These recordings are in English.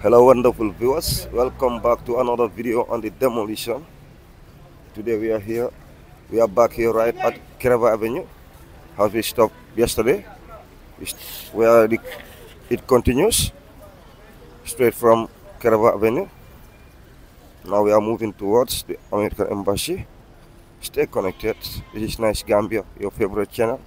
Hello wonderful viewers, welcome back to another video on the demolition. Today we are back here right at Kairaba Avenue. How we stopped yesterday, where it continues straight from Kairaba Avenue. Now we are moving towards the American Embassy. Stay connected, this is Nice Gambia, your favorite channel.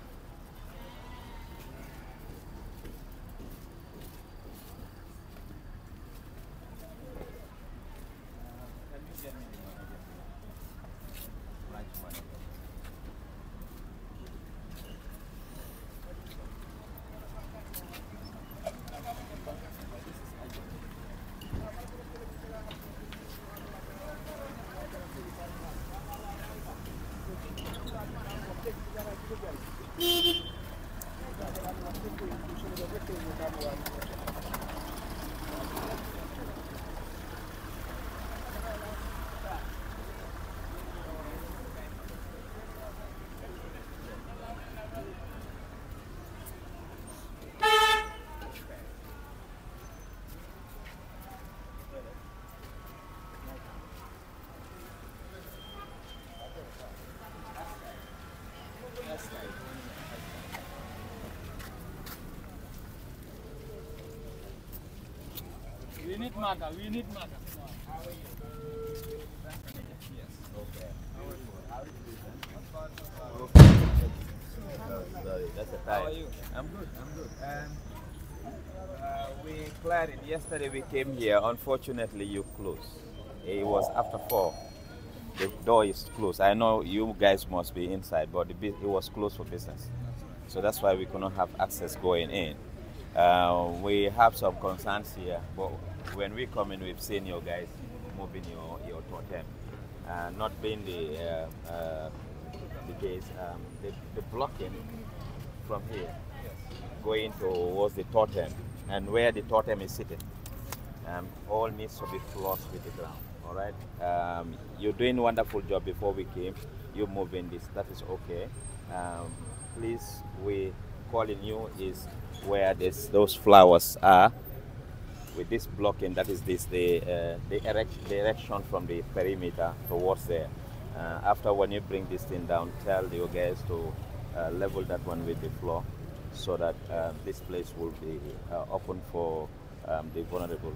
We need matter. Yes, okay. That's a tie. How are you? I'm good. We cleared it. Yesterday we came here. Unfortunately, you closed. It was after 4. The door is closed. I know you guys must be inside, but it was closed for business. So that's why we could not have access going in. We have some concerns here, but when we come in, we've seen you guys moving your totem. Not being the case, the blocking from here going towards the totem, and where the totem is sitting, all needs to be flush with the ground. All right, you're doing a wonderful job. Before we came, you're moving this. That is okay. Please, we calling you is where those flowers are. With this blocking, that is the erection from the perimeter towards there. After, when you bring this thing down, tell you guys to level that one with the floor, so that this place will be open for the vulnerable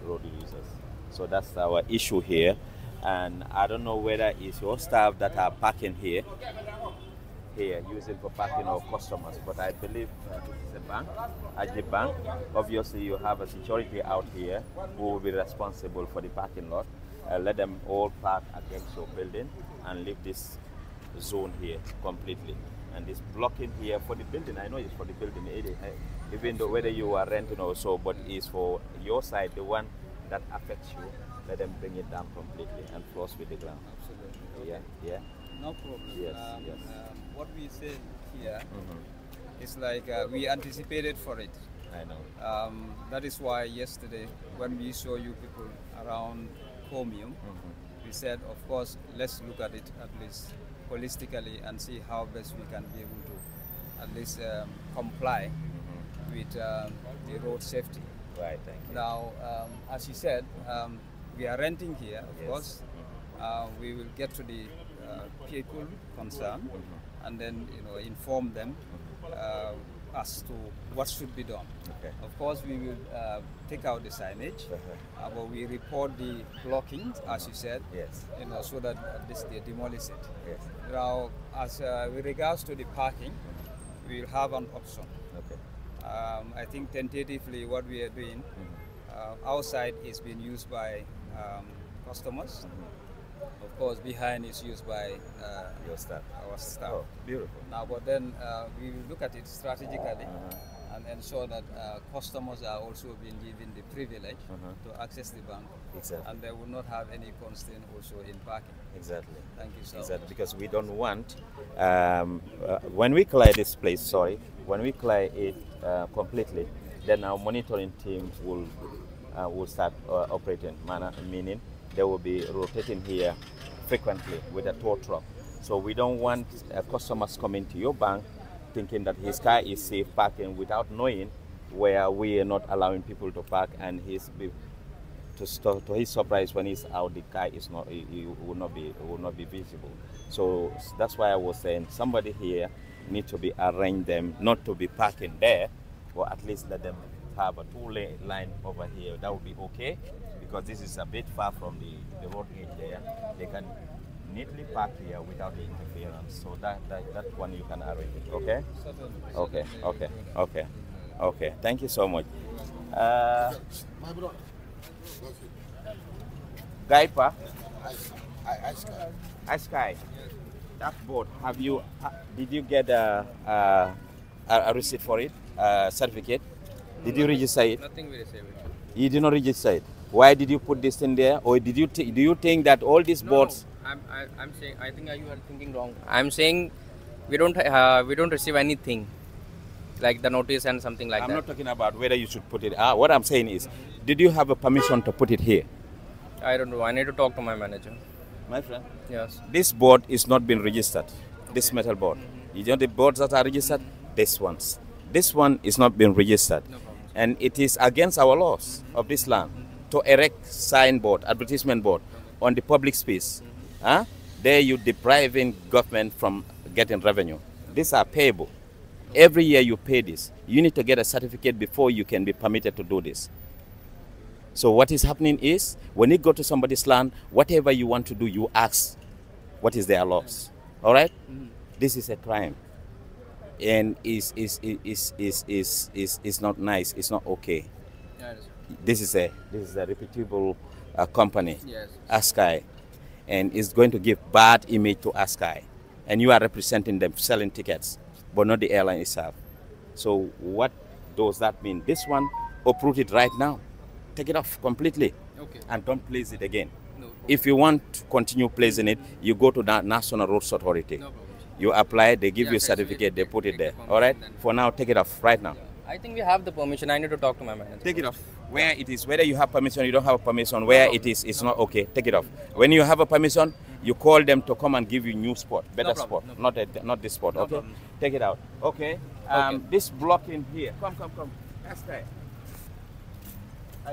road users. So that's our issue here, and I don't know whether it's your staff that are parking here using for parking or customers, but I believe this is a bank, a bank. Obviously, you have a security out here who will be responsible for the parking lot. Let them all park against your building and leave this zone here completely. And this blocking here for the building, I know it's for the building, even though whether you are renting or so, but it's for your side, the one that affects you. Let them bring it down completely and flush with the ground. Absolutely. Yeah. No problem. Yes. What we said here is like we anticipated for it. I know. That is why yesterday, when we saw you people around Comium, we said, of course, let's look at it at least holistically and see how best we can be able to at least comply with the road safety. Right, thank you. Now, as you said, we are renting here, of course. We will get to the people concerned and then inform them as to what should be done. Okay. Of course, we will take out the signage, but we report the blockings, as you said, Yes. so that at least they demolish it. Yes. Now, as with regards to the parking, we will have an option. Okay. I think tentatively what we are doing, outside is being used by customers. Of course, behind is used by Your staff. our staff. Oh, beautiful. Now, but then we will look at it strategically and ensure that customers are also being given the privilege to access the bank. Exactly. And they will not have any constraint also in parking. Exactly. Thank you so Exactly. much. Because we don't want, when we clear this place, when we clear it completely, then our monitoring team will start operating, meaning they will be rotating here frequently with a tow truck. So we don't want customers coming to your bank thinking that his car is safe parking without knowing where we are not allowing people to park, and he's to his surprise, when he's out, the guy is not, he will not be visible. So that's why I was saying somebody here need to be arrange them, not to be parking there, but at least let them have a two-lane line over here. That would be okay, because this is a bit far from the road edge there. They can neatly park here without the interference. So that one you can arrange it. Okay. Okay. Okay. Okay. Okay. Thank you so much. Gaipa. Sky. That board. Did you get a receipt for it? Certificate? Did you register it? Nothing we received. You did not register it. Why did you put this in there? Or do you think that all these boards? No. I'm saying, I think you are thinking wrong. I'm saying we don't receive anything like the notice and something like that. I'm not talking about whether you should put it. What I'm saying is, did you have a permission to put it here? I don't know. I need to talk to my manager. My friend? Yes. This board is not been registered. This metal board. You know the boards that are registered? This ones. This one is not been registered. No problem. And it is against our laws of this land to erect signboard, advertisement board on the public space. There you depriving government from getting revenue. These are payable. Every year you pay this. You need to get a certificate before you can be permitted to do this. So what is happening is, when you go to somebody's land, whatever you want to do, you ask what is their laws. All right? This is a crime, and is not nice. It's not okay. Yeah, This is a reputable company, yes. Askai, and it's going to give bad image to Askai, and you are representing them selling tickets, but not the airline itself. So what does that mean? This one, uproot it right now. Take it off completely. Okay. And don't place it again. No problem. If you want to continue placing it, you go to the National Roads Authority. No problem. You apply, they give you a Yes, yes, certificate, they put it take there. the All right? permission, then. For now, take it off right now. I think we have the permission. I need to talk to my manager. Take it off. Where it is, whether you have permission, you don't have permission, where it is, it's not okay. Take it off. When you have a permission, you call them to come and give you new spot, better spot, not this spot. No Okay? problem. Take it out. Okay. Okay. This block in here. Come. That's guy.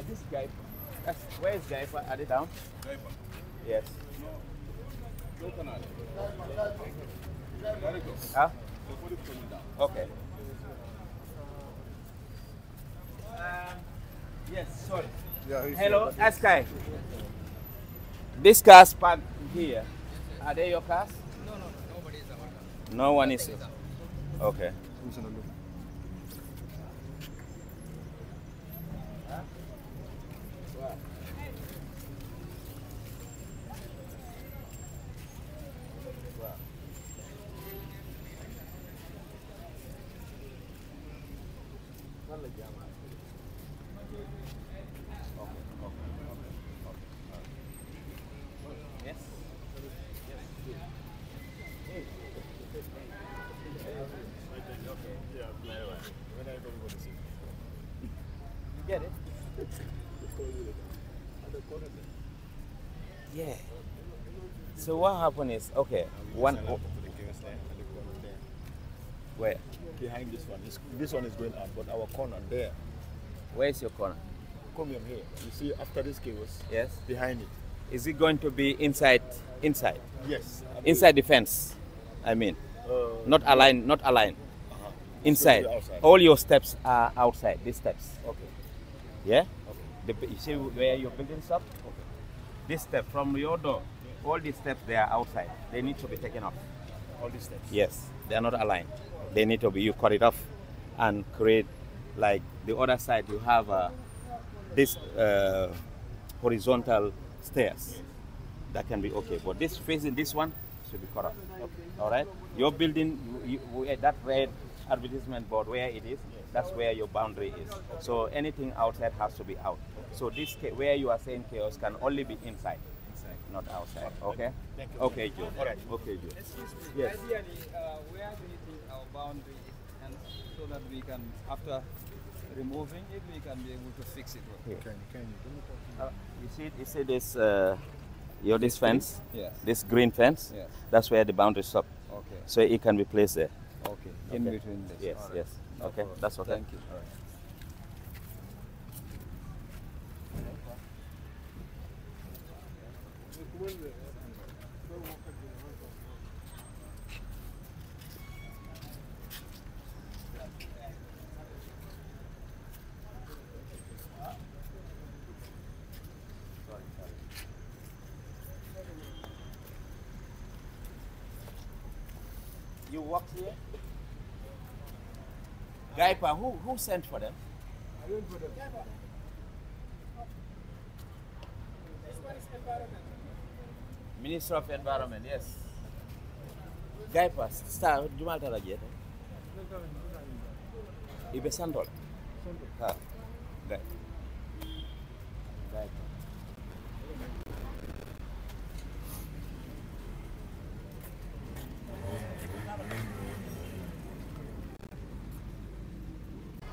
This guy. Where is guy? Are they down? Yes. Huh? Okay. Yes, sorry. Hello, Askai. These cars parked here. Are they your cars? No, nobody is our. No one is. Okay. Get it? Yeah. So what happened is, okay, where? Behind this one. This one is going out, but our corner there. Where is your corner? Come here. You see, after this chaos, Yes. behind it. Is it going to be inside? Yes. Inside the fence, I mean. Not aligned. Inside. So outside. All your steps are outside, these steps. Okay. Yeah? You see where your building's up? Okay. This step from your door, all these steps, they are outside. They need to be taken off. All these steps. Yes, they are not aligned. They need to be, you cut it off and create, like the other side, you have this horizontal stairs. That can be okay. But this facing this one should be cut off. Okay. All right? Your building, that red advertisement board, where it is, that's where your boundary is. So anything outside has to be out. So this, where you are saying chaos, can only be inside, not outside. Okay? Thank you. Okay, Joe. All right. Okay, Joe. Excuse me. Yes. Ideally, where do you think our boundary is, and so that we can, after removing it, we can be able to fix it? Here. Can you You see this, this fence? Yes. This green fence? Yes. That's where the boundary stop. Okay. So it can be placed there. Okay. In Okay. between this. Yes, All right. yes. No Okay, problem. that's okay. Thank you. All right. You worked here? Gaipa, who sent for them? I went for them. Minister of Environment, yes. Gaipa, star, Jumal Tarajet. Ibe Sandol. Ha. Gaipa.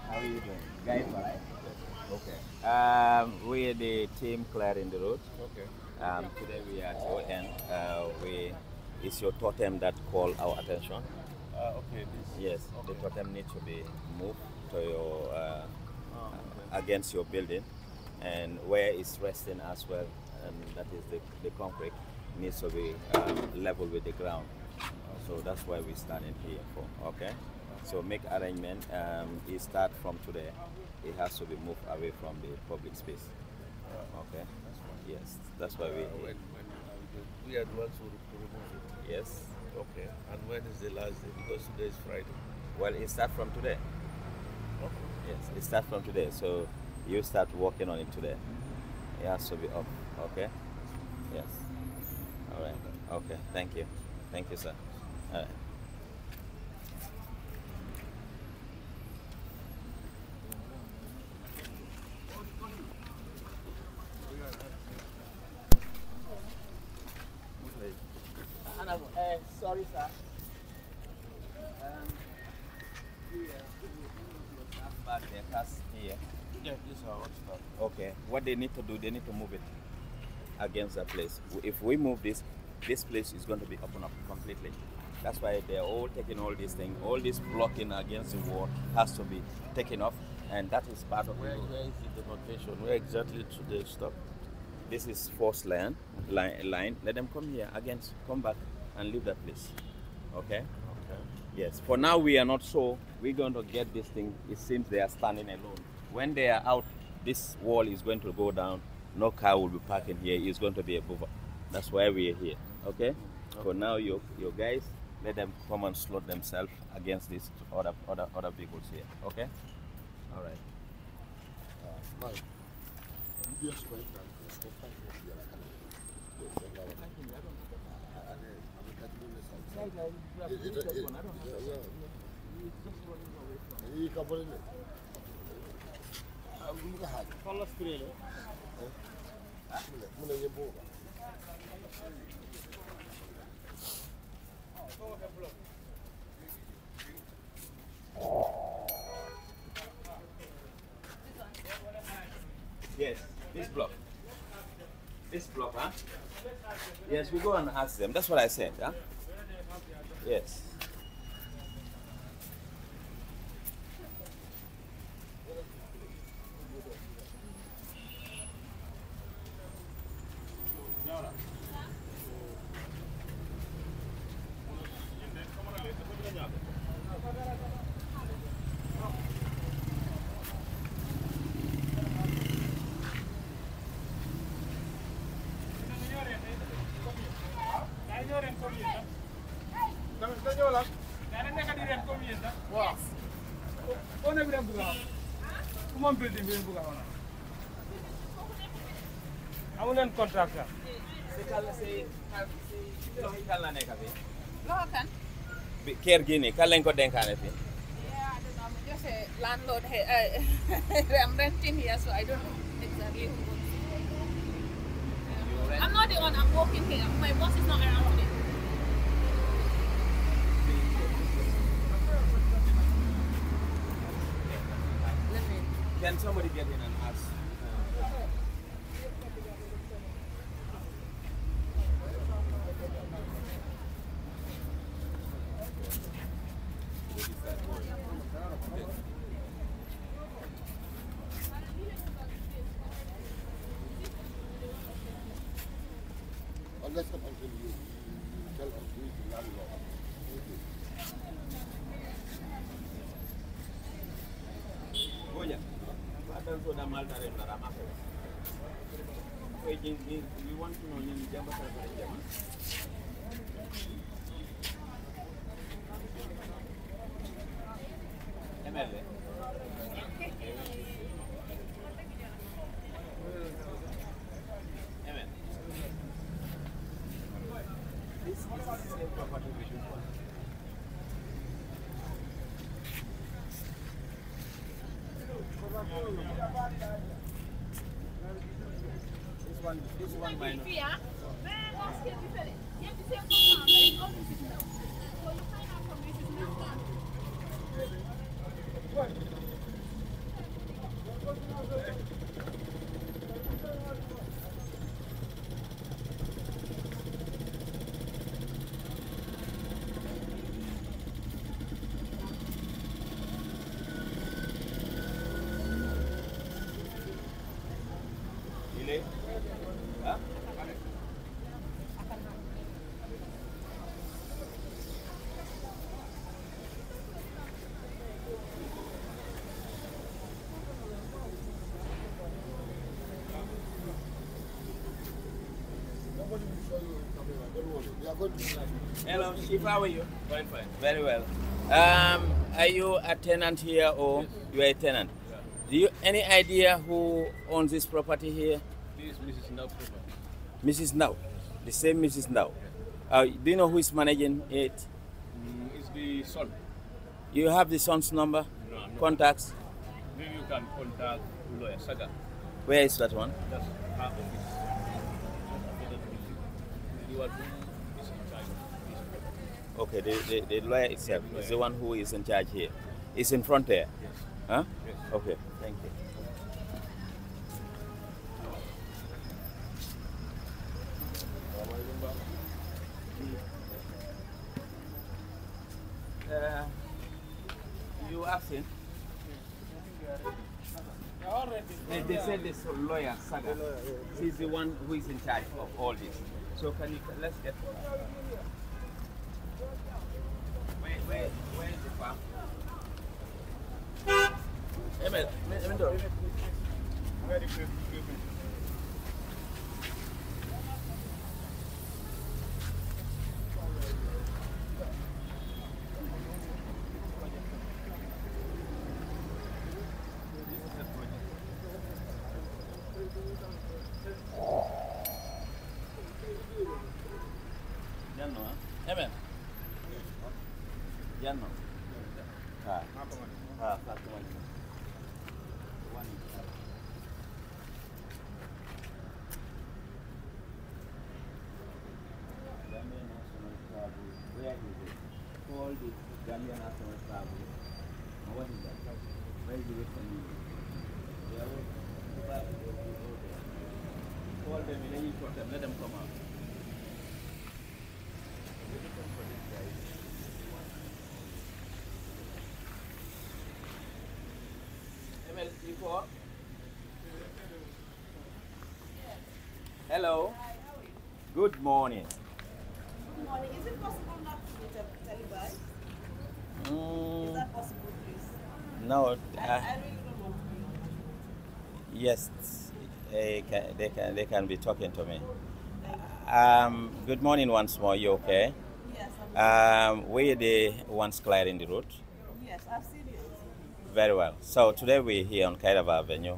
How are you doing? Gaipa, right? Okay. We're the team clearing the road. Okay. Today we are at your end. It's your totem that call our attention. Okay. Yes, Okay. the totem needs to be moved to your against your building, and where it's resting as well, and that is the concrete needs to be level with the ground. So that's why we standing here for. Okay. So make arrangement. It start from today. It has to be moved away from the public space. Okay. Yes, that's why we. We are the ones who remove it. Yes. Okay. And when is the last day? Because today is Friday. Well, it start from today. Okay. Yes, it start from today. So you start working on it today. It has to be up. Okay. Yes. All right. Okay. Thank you. Thank you, sir. All right. Sorry, sir. Back there, cast here. Yeah, this is our stuff. Okay. What they need to do, they need to move it against that place. If we move this place is going to be open up completely. That's why they're all taking all these things. All this blocking against the wall has to be taken off, and that is part of Where it. is the demarcation? Where exactly should they stop? This is force line. Let them come here again, come back and leave that place. Okay? Okay. Yes. For now, we are not sure. We're going to get this thing. It seems they are standing alone. When they are out, this wall is going to go down. No car will be parking here. It's going to be a buffer. That's why we are here. Okay? For now, your guys, let them come and slot themselves against these other vehicles here. Okay? All right. Yes, this block. This block, huh? Yes, we go and ask them. That's what I said, huh? Yes. Amulen contractor. Care gini, kalian ko denkan itu. Yeah, I don't know. I'm just a landlord here. I'm renting here, so I don't know exactly who owns it. I'm not the one. I'm working here. My boss is not around today. Can somebody get in and ask? Unless until you tell us who is the landlord. Boya, akan sudah mal dari nerama. We want to know yang jam berapa jam? This one minor. Hello, Chief, how are you? Fine, fine. Very well. Are you a tenant here or you are a tenant? Yeah. Do you any idea who owns this property here? This is Mrs. Now property. Mrs. Now, the same Mrs. Now. Do you know who is managing it? It's the son. You have the son's number, No, I'm not. contacts. Maybe you can contact lawyer Saga. Where is that one? That's her office. The one who is in charge of this property. Okay, the lawyer itself is the one who is in charge here. It's in front there. Yes. Huh? Yes. Okay, thank you. You asking? They said this lawyer Saga. She's the one who is in charge of all this. So can you let's get where is the farm? Very quick. Janno, Emen. Janno. Ah. Ah, satu lagi. Gambia National Travel. Where is it? Call the Gambia National Travel. What is that? Where is the Western Union? They are all call them and then you talk them. Let them come out. Before. Hello. Good morning. Good morning. Is it possible not to televise? Is that possible, please? No. I really don't want to. Yes, they can be talking to me. Good morning once more. You okay? Yes, We're the ones clearing the road. yes, I've seen you. Very well. So today we're here on Kairaba Avenue.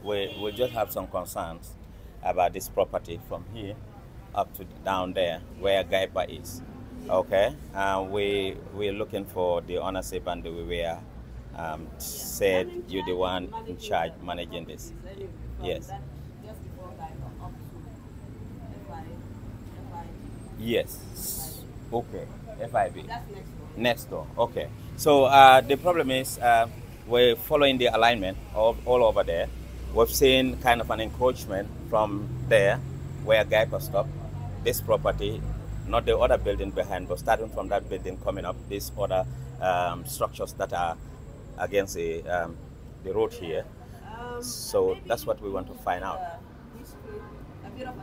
We just have some concerns about this property from here up to down there where Gaipa is. Okay. We're looking for the ownership, and we were said you're the one in charge managing this. Yes. Just before Gaipa, up to FI. Yes. Okay. FIB. That's next door. Next door. Okay. So the problem is we're following the alignment all over there. We've seen kind of an encroachment from there where Gaipa stopped. This property, not the other building behind, but starting from that building coming up, these other structures that are against the road here. So that's what we want to find out. History, a bit of a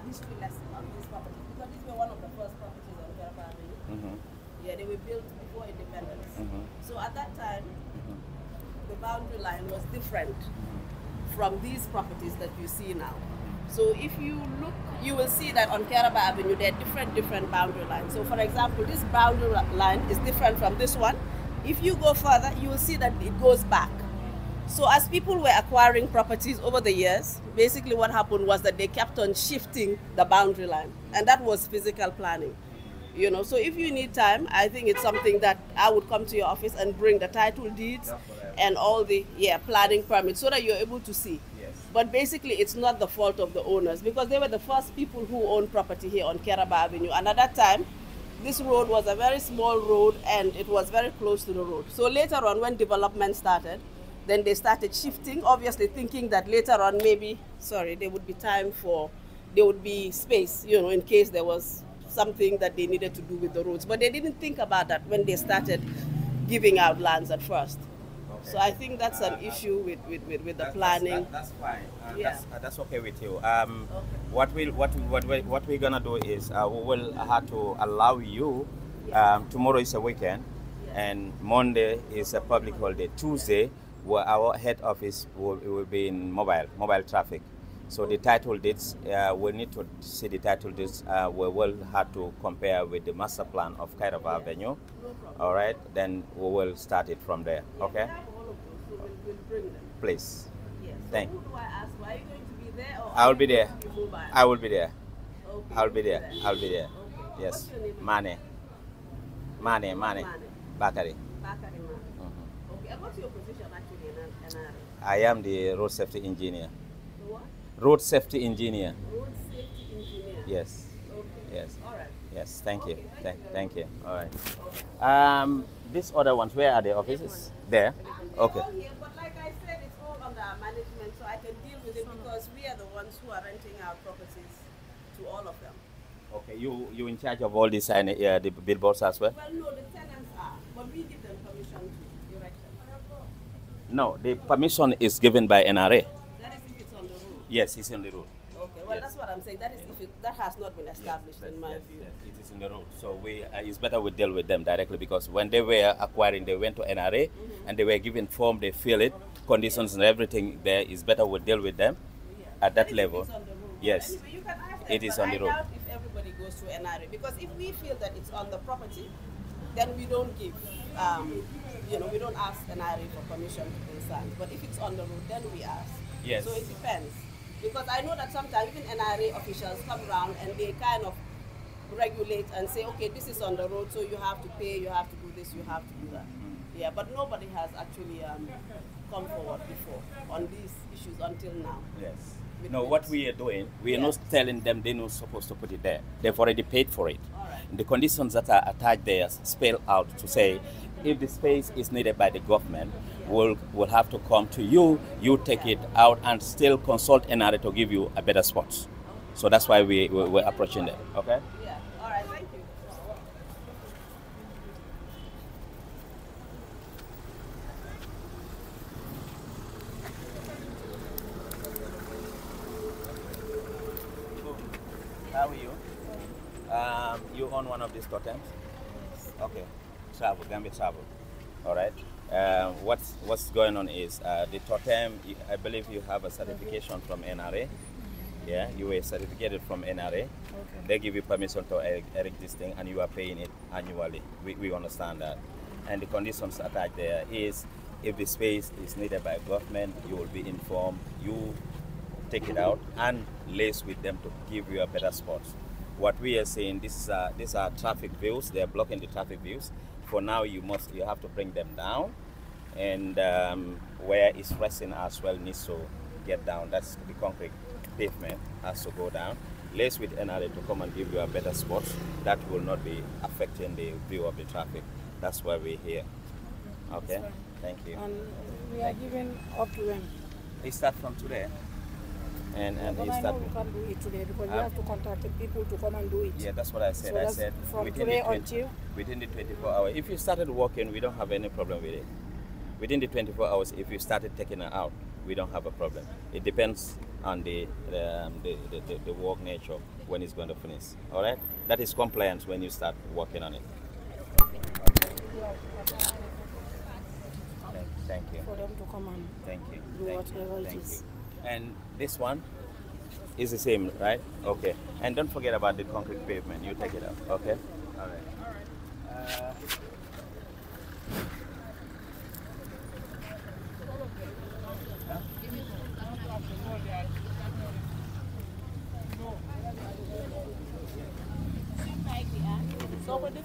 history lesson on this property, because these were one of the first properties on Kairaba Avenue. Yeah, they were built before independence. So at that time, the boundary line was different from these properties that you see now. So if you look, you will see that on Kairaba Avenue, there are different boundary lines. So for example, this boundary line is different from this one. If you go further, you will see that it goes back. So as people were acquiring properties over the years, basically what happened was that they kept on shifting the boundary line, and that was physical planning. You know, so if you need time, I think it's something that I would come to your office and bring the title deeds and all the planning permits so that you're able to see. Yes. But basically, it's not the fault of the owners because they were the first people who owned property here on Kairaba Avenue. And at that time, this road was a very small road and it was very close to the road. So later on, when development started, then they started shifting, obviously thinking that later on maybe, there would be time for, there would be space, you know, in case there was something that they needed to do with the roads. But they didn't think about that when they started giving out lands at first. Okay. So I think that's an issue with the planning. That's fine. Yeah. That's okay with you. What we're gonna do is we will have to allow you. Tomorrow is a weekend, and Monday is a public holiday. Tuesday, where our head office will be in mobile traffic. So the title deeds, we need to see the title deeds. We will have to compare with the master plan of Kairaba Avenue. All right, then we will start it from there. Okay. We'll bring them. Please. Yes. So Thank. who do I ask? Are you going to be there? Or I will be there. Mobile? I will be there. Okay. I'll be there. I'll be there. Okay. Yes. What's your name? Mane. Mane. Bakari. Bakari Mane. Okay. And what's your position actually in NRA? I am the road safety engineer. The what? Road safety engineer. Road safety engineer. Yes. Okay. Yes. All right. Yes. Thank you. Okay, Thank you. All right. These other ones, where are the offices? There. Okay. All here, but like I said, it's all under our management, so I can deal with it because we are the ones who are renting our properties to all of them. Okay. You in charge of all these the billboards as well? Well, no, the tenants are, but we give them permission to erect them. No, the permission is given by NRA. That is if it's on the road. Yes, it's on the road. Okay, well, Yes. that's what I'm saying. That is if that has not been established in my view. Yes, it is in the road. So it's better we deal with them directly because when they were acquiring, they went to NRA and they were given form, they fill it, conditions and everything there. It's better we deal with them at that level. It's on the road. Yes. Anyway, you can ask them, It is but on the road. I doubt if everybody goes to NRA because if we feel that it's on the property, then we don't give, we don't ask NRA for permission to build signs. But if it's on the road, then we ask. Yes. So it depends. Because I know that sometimes even NRA officials come around and they kind of regulate and say, okay, this is on the road, so you have to pay, you have to do this, you have to do that. Yeah, but nobody has actually come forward before on these issues until now. Yes. With No, bills. what we are doing, we are not telling them they're not supposed to put it there. They've already paid for it. All right. The conditions that are attached there spell out to say, if the space is needed by the government, we'll have to come to you, you take it out and still consult NRA to give you a better spot. So that's why we're approaching them, okay? Yeah, all right, thank you. How are you? You own one of these totems? Okay. Travel, Gambia travel. All right. What's going on is the totem. I believe you have a certification from NRA. Yeah, you were certificated from NRA. Okay. They give you permission to erect this thing, and you are paying it annually. We understand that. And the conditions attached there is, if the space is needed by government, you will be informed. You take it out and liaise with them to give you a better spot. What we are saying, these are traffic views. They are blocking the traffic views. For now, you have to bring them down, and where it's resting as well needs to get down. That's the concrete pavement has to go down. Liaise with NRA to come and give you a better spot that will not be affecting the view of the traffic. That's why we're here. Okay. Thank you. And we are given up to when? It starts from today. And But it I know starts. we can't do it today because we have to contact the people to come and do it. Yeah, that's what I said. So I that's said from within today the 20 until? within the 24 hours. If you started working, we don't have any problem with it. Within the 24 hours, if you started taking it out, we don't have a problem. It depends on the work nature when it's going to finish. All right, that is compliance when you start working on it. Thank you. For them to come and Thank you. do Thank whatever you. it Thank is. you. And this one is the same, right? Okay. And don't forget about the concrete pavement. You take it out. Okay. All right.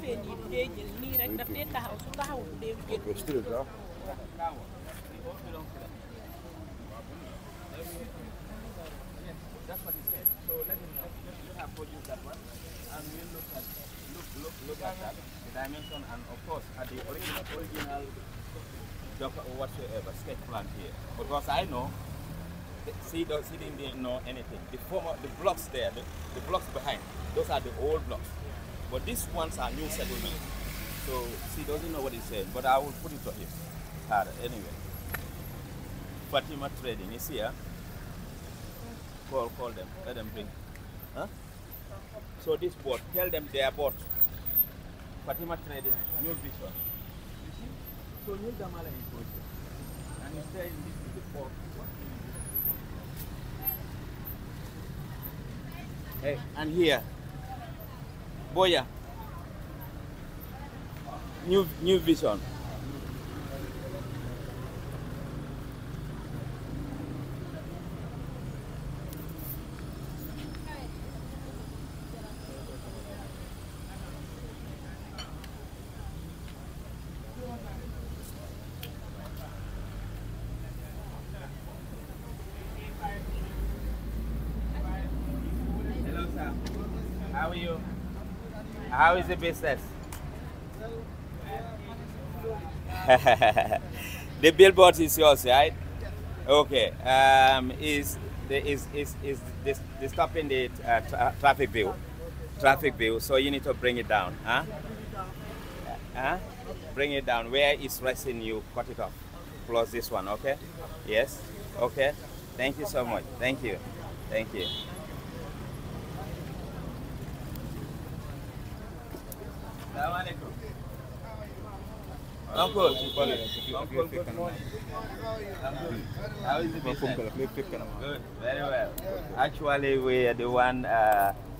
defee nii du dee jël nii rek daf dee taxaw su taxawul du dee jël. Okay, straight, huh? That's what he said. So let have produced that one, and we'll look at that, the dimension, and of course at the original whatsoever sketch plan here. Because I know, she didn't know anything. The blocks there, the blocks behind, those are the old blocks. But these ones are new settlements. So she doesn't know what he's saying, but I will put it to him. Anyway, Fatima Trading is here. Call them, let them bring. Huh? So this boat, tell them their boat. Fatima Trading, New Vision. You see? So New Damala is going here. And he's saying this is the port. Hey, and here, Boya, New Vision. How are you? How is the business? The billboard is yours, right? Okay. Is the stopping the traffic view? Traffic view. So you need to bring it down, huh? Huh? Bring it down. Where it's resting, you cut it off. Plus this one, okay? Yes. Okay. Thank you so much. Thank you. Thank you. Uncle, good morning. How is the business? Good, very well. Actually, we are the one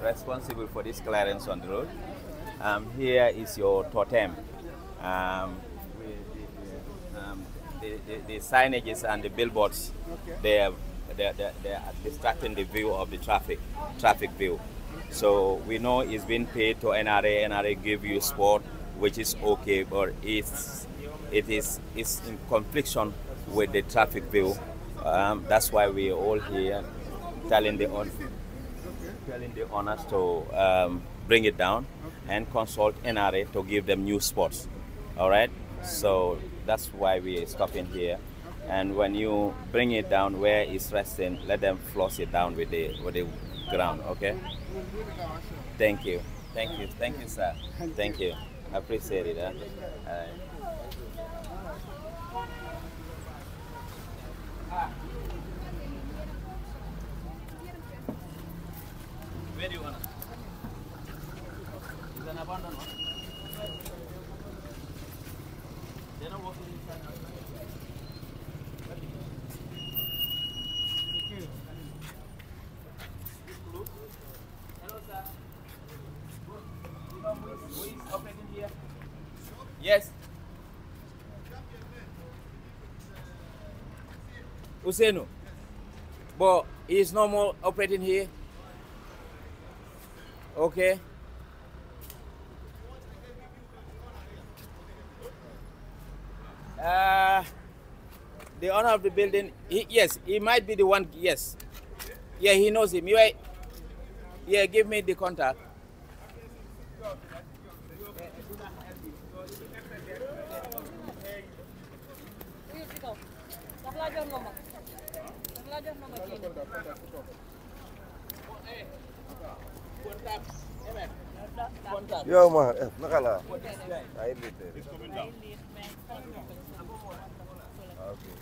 responsible for this clearance on the road. Here is your totem. The signages and the billboards, they are distracting the view of the traffic view. So we know it's been paid to NRA. NRA give you sport, which is okay, but it's in confliction with the traffic view. That's why we are all here telling the owners to bring it down and consult NRA to give them new spots. All right. So that's why we are stopping here. And when you bring it down where it's resting, let them flush it down with the ground. Okay. Thank you, sir. Thank you. I appreciate it. Where do you want to? Is an abandoned one? They're not working inside now. Hello, sir. Who is operating here? Yes. Usenu. But he is no more operating here. Okay. The owner of the building, yes, he might be the one, yes. Yeah, he knows him. Yeah, give me the contact. Yo, man, nakala. I need it. It's coming down. Okay.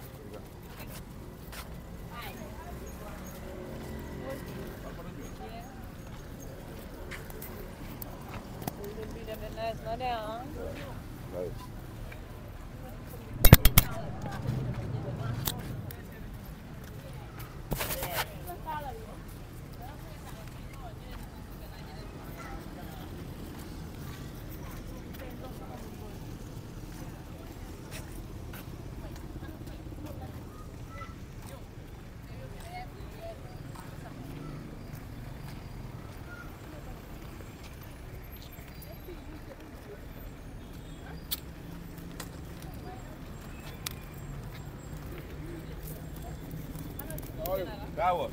Nice. Kawo.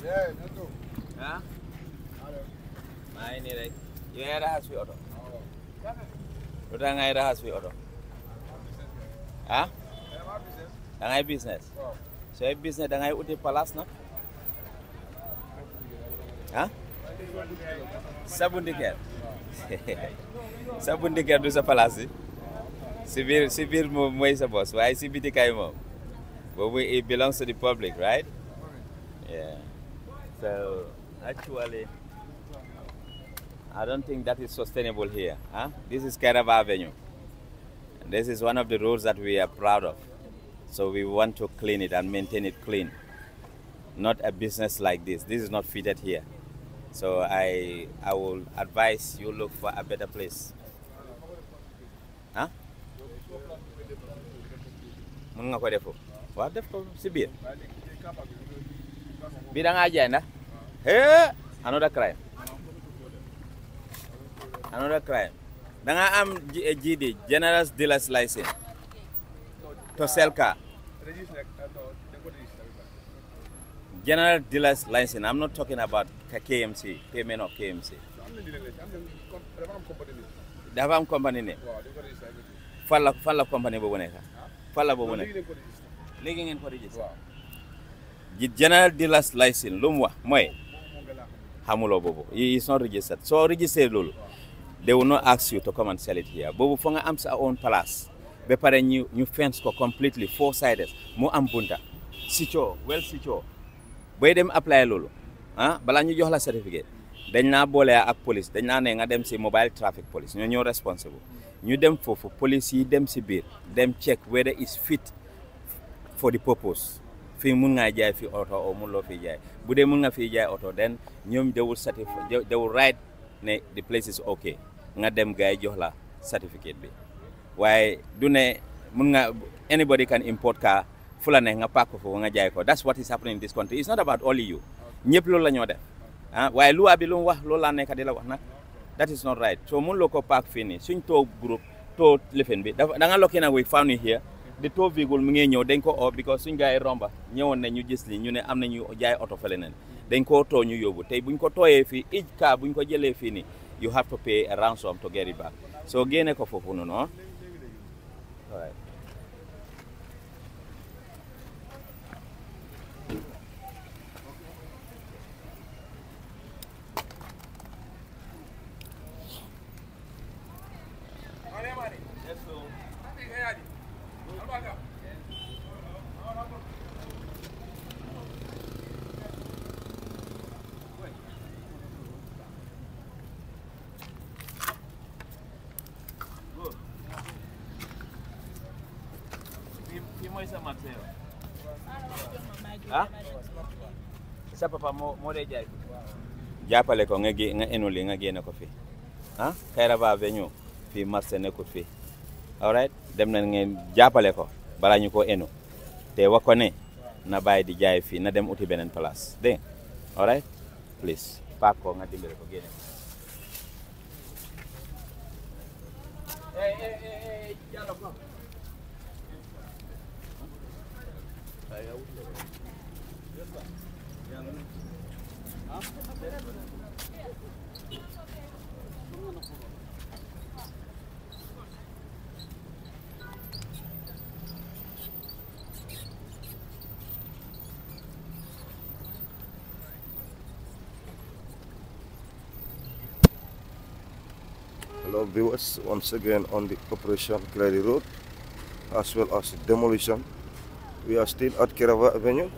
Yeah, no, no. Hah? Nah ini rek. Yo ya rahas fi auto. Lu da ngay rahas fi auto. Hah? Da ngay business. So business da ngay uti place nak. Hah? Sabundiker. Sabundiker du sa place. Civil mooy sa boss. Waaye si biti kay moom. But it belongs to the public, right? Yeah. So actually, I don't think that is sustainable here. Huh? This is Kairaba Avenue. This is one of the roads that we are proud of. So we want to clean it and maintain it clean. Not a business like this. This is not fitted here. So I will advise you look for a better place. Huh? Mun nga ko defo. Wa def ko ci biir. Bi da nga jaay na? Another crime. Another crime. Da nga am GD, General Dealer's License. To sell car. General Dealer's License. I'm not talking about KMC, payment of KMC. Dafa am company ne. Falla company bobu nekk. Falla bobu nekk. Léegi ngeen ko register. General Dealer's License lu mu wax mooy xamuloo boobu. It's not registered. So register loolu. They will not ask you to come and sell it here. Boobu fo nga am sa own place. Ba pare ñu fence ko completely four-sided. Mu am bunta. Secure, well secure. Boy dem apply loolu. Bala ñu jox la certificate. Dañ naa boole ak police. Dañ naa ne nga dem si mobile traffic police. Ñoo responsible. Ñu dem foofu police yi dem si biir. Dem check whether it's fit for the purpose. Fi mun nga jaay fi auto or mun lo fi jaay. Bu dee mun nga fi jaay auto, then ñoom they will certify, they will write ne the place is okay. Nga dem gaay jox la certificate bi. Waaye du ne mun nga anybody can import car fula ne nga pack ko nga jaay ko. That's what is happening in this country. It's not about only you. Ñëpp loolu la ñoo def. Waaye loi bi lu mu wax loolu la nekk di la wax nag. That is not right. So mun lo ko pack fii nii suñ toog group toog lefen bi da nga looking na we found you here. The tow vehicle mu ngi ñëw dañ ko oo because suñ gaay romba ñëwoon ne ñu gis li ñu ne am nañu jaay auto fele neen dañ ko too ñu yóbbu tey buñ ko tooyee fii each car buñ ko jëlee fii nii you have to pay a ransom to get it back so génne ko foofu noonu all right. Sa papa mo lay jaay jàppale ko nga enu li nga génne ko fi Kairaba Avenue fi marché nekkut fi all right dem na ngeen jàppale ko bala ñu ko enu te wax ko ne na bàyyi di jaay fi na dem uti beneen place dégg all right please paak ko nga dimbale ko génne jàll ko Hello viewers, once again on the Operation Cleary Road as well as Demolition. We are still at Kairaba Avenue.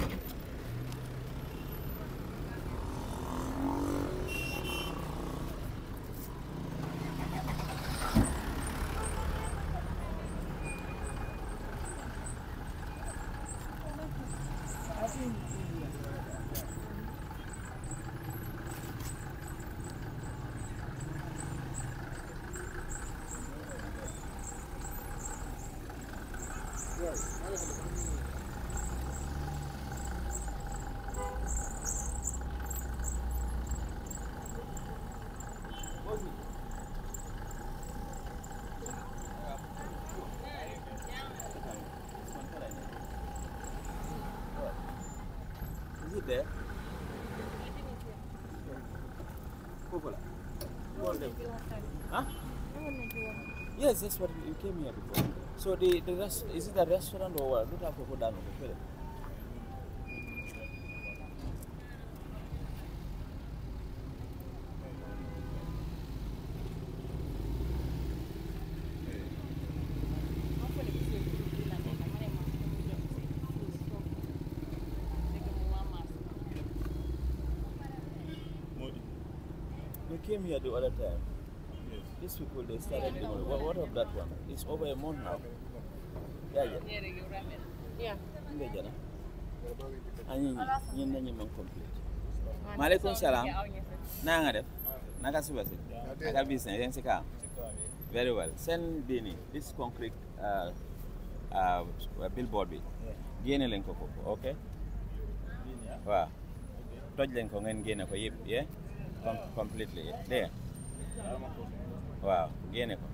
it there? Coca-Cola. Huh? Yes, that's what you came here before. So is it a restaurant or what? Look at Coca-Cola. We came here the other time. Yes. These people, they started doing what of that one? It's over a month now. Yeah. Yeah. And you complete. Malaikum salam. Nanga def. Naka subasi. Naka business. Yensi ka. Very well. Send Dini this concrete billboard bi. Gene len ko ko, okay? Wow. Toj len ko ngeen gene ko yep, yeah? Completely. There. Wow. Gene ko.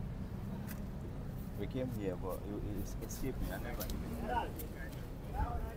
We came here, but it escaped me. I never even.